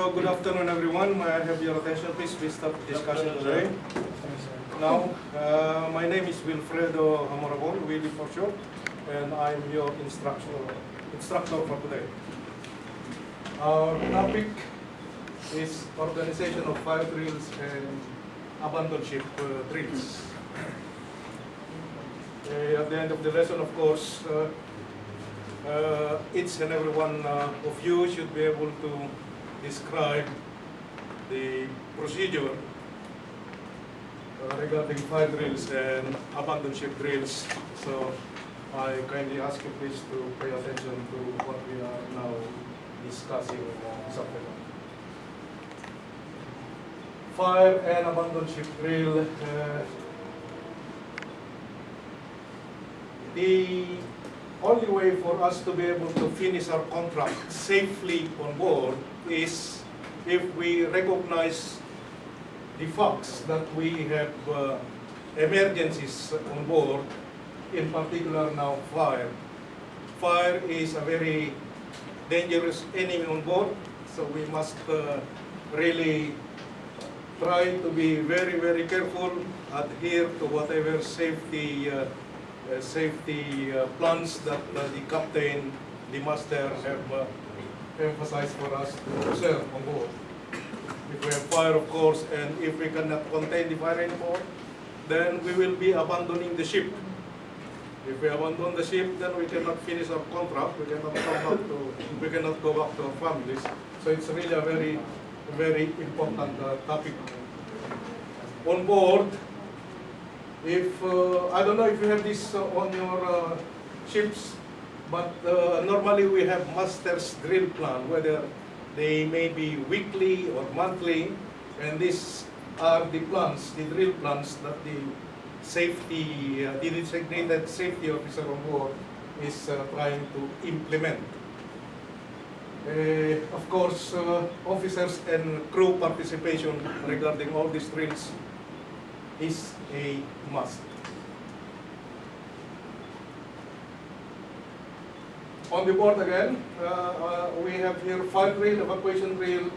So good afternoon, everyone. May I have your attention, please? We start the discussion today. Now, my name is Wilfredo Amorabon, Willy for short, and I'm your instructor for today. Our topic is organization of fire drills and abandonship drills. At the end of the lesson, of course, each and every one of you should be able to describe the procedure regarding fire drills and abandonship drills. So I kindly ask you please to pay attention to what we are now discussing something. Fire and abandonship drill. The only way for us to be able to finish our contract safely on board is if we recognize the facts that we have emergencies on board, in particular now fire. Fire is a very dangerous enemy on board, so we must really try to be very, very careful, adhere to whatever safety plans that the captain, the master have emphasized for us to observe on board. If we have fire, of course, and if we cannot contain the fire anymore, then we will be abandoning the ship. If we abandon the ship, then we cannot finish our contract. We cannot go back to our families. So it's really a very, very important topic. On board, if I don't know if you have this on your ships, but normally we have master's drill plan, whether they may be weekly or monthly, and these are the plans, the drill plans that the safety, the designated safety officer on board is trying to implement. Of course, officers and crew participation regarding all these drills is a must. On the board again, we have here fire drill, evacuation drill,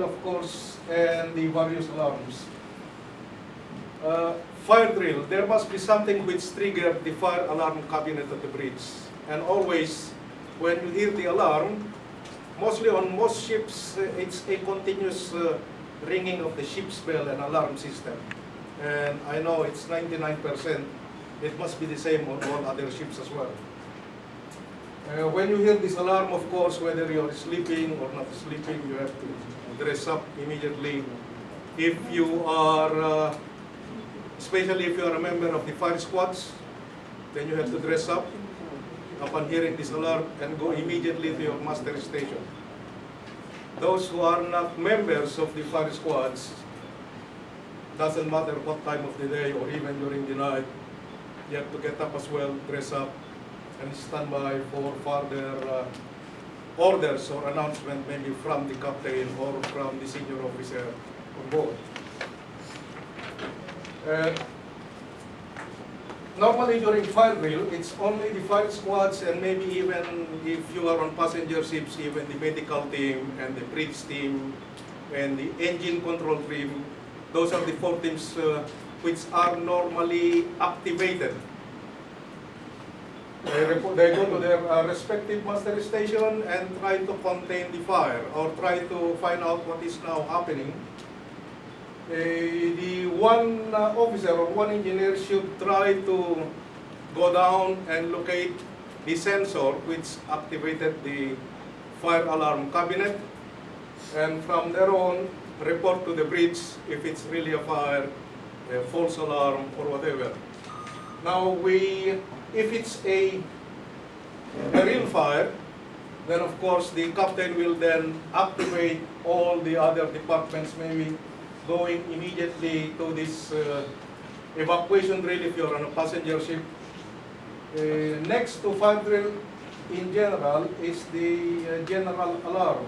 of course, and the various alarms. Fire drill, there must be something which triggered the fire alarm cabinet at the bridge. And always, when you hear the alarm, mostly on most ships, it's a continuous ringing of the ship's bell and alarm system. And I know it's 99%. It must be the same on all other ships as well. When you hear this alarm, of course, whether you're sleeping or not sleeping, you have to dress up immediately. If you are, especially if you are a member of the fire squads, then you have to dress up upon hearing this alarm and go immediately to your master station. Those who are not members of the fire squads, doesn't matter what time of the day or even during the night, you have to get up as well, dress up, and stand by for further orders or announcement, maybe from the captain or from the senior officer on board. Normally during fire drill, it's only the fire squads, and maybe even if you are on passenger ships, even the medical team and the bridge team and the engine control team. Those are the four teams which are normally activated. They go to their respective master station and try to contain the fire or try to find out what is now happening. The one officer or one engineer should try to go down and locate the sensor which activated the fire alarm cabinet, and from there on report to the bridge if it's really a fire, a false alarm or whatever. Now if it's a real fire, then of course the captain will then activate all the other departments, maybe going immediately to this evacuation drill if you're on a passenger ship. Next to fire drill in general is the general alarm.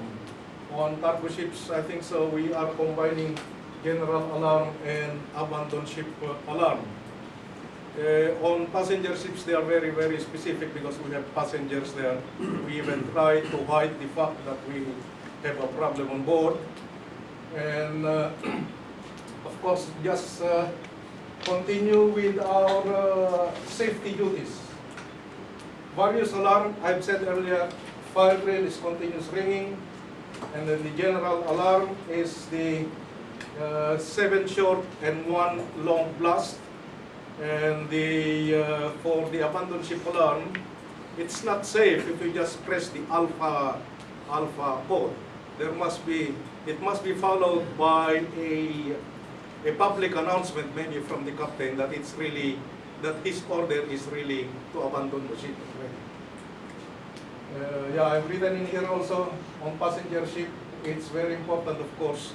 On cargo ships, I think so, we are combining general alarm and abandoned ship alarm. On passenger ships, they are very, very specific because we have passengers there. We even try to hide the fact that we have a problem on board. And of course, just continue with our safety duties. Various alarm, I've said earlier, fire drill is continuous ringing, and then the general alarm is the 7 short and 1 long blast. And the for the abandonship alarm, it's not safe if you just press the alpha code. It must be followed by a public announcement, maybe from the captain, that it's really, that his order is really to abandon the ship. Yeah, I've written in here also on passenger ship. It's very important, of course,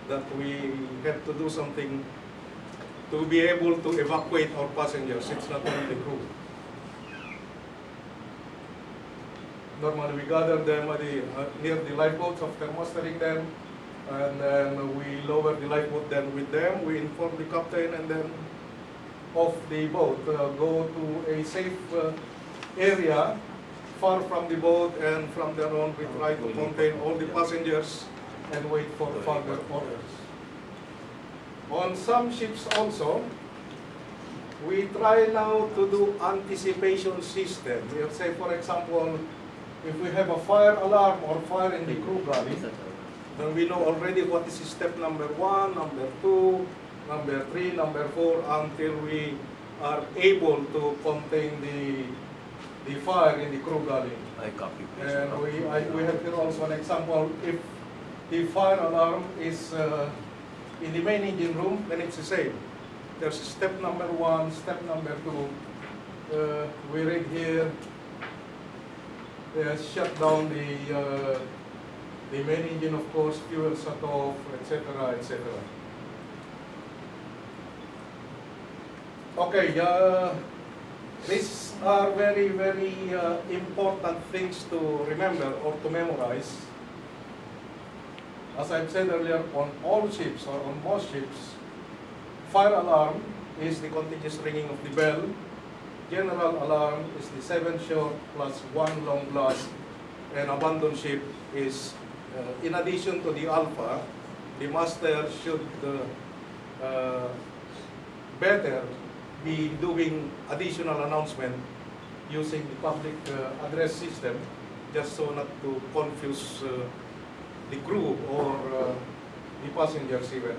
that we have to do something to be able to evacuate our passengers. It's not only the crew. Normally we gather them at near the lifeboats after mustering them, and then we lower the lifeboat then with them. We inform the captain, and then off the boat, go to a safe area far from the boat, and from there on we try to contain all the passengers and wait for further orders. On some ships also, we try now to do anticipation system. We'll say, for example, if we have a fire alarm or fire in the crew galley, then we know already what is step number 1, number 2, number 3, number 4, until we are able to contain the fire in the crew galley. I copy. And we have here also an example. If the fire alarm is in the main engine room, then it's the same. There's step number 1, step number 2. We read here, shut down the main engine, of course, fuel shut off, etc., etc. Okay, these are very, very important things to remember or to memorize. As I've said earlier, on all ships or on most ships, fire alarm is the continuous ringing of the bell. General alarm is the 7 short plus 1 long blast. And abandon ship is, in addition to the alpha, the master should better be doing additional announcement using the public address system, just so not to confuse the crew or the passengers even.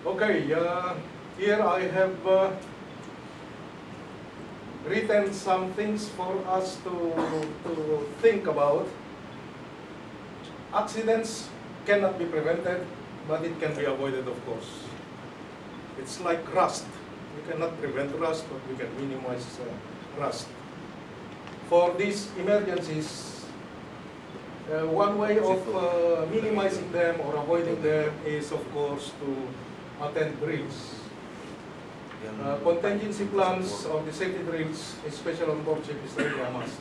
Okay, here I have written some things for us to think about. Accidents cannot be prevented, but it can be avoided, of course. It's like rust. We cannot prevent rust, but we can minimize rust. For these emergencies, one way of minimizing them or avoiding them is, of course, to attend drills. Contingency plans of the safety drills, especially on board ship, is really a must.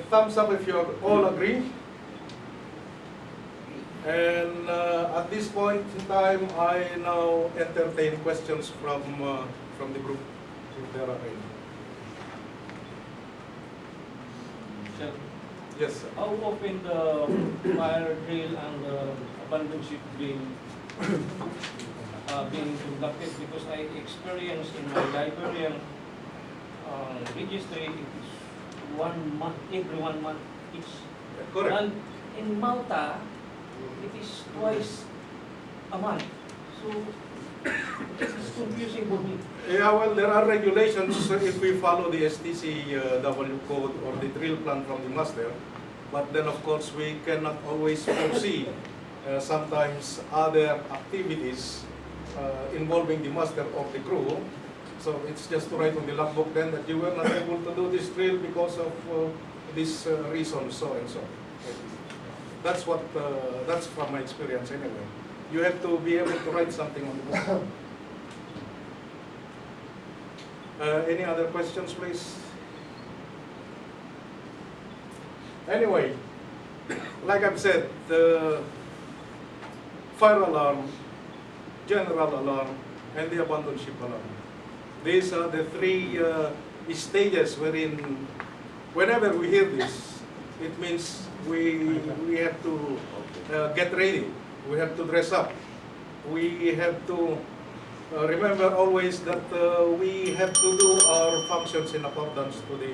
Thumbs up if you all agree. And at this point in time, I now entertain questions from the group, if there are any. Sir, Yes, sir. how often the fire drill and the abandonship being conducted? Because I experienced in my librarian registry, it is 1 month, every 1 month each. Correct. And in Malta, it is twice a month. So it's confusing for me. Yeah, well, there are regulations if we follow the STCW code or the drill plan from the master. But then, of course, we cannot always foresee sometimes other activities involving the master or the crew. So it's just to write on the logbook then that you were not able to do this drill because of this reason, so and so. That's what, that's from my experience anyway. You have to be able to write something on the book. Any other questions, please? Anyway, like I've said, the fire alarm, general alarm, and the abandonship alarm. These are the 3 stages wherein whenever we hear this, it means we have to get ready. We have to dress up. We have to remember always that we have to do our functions in accordance to the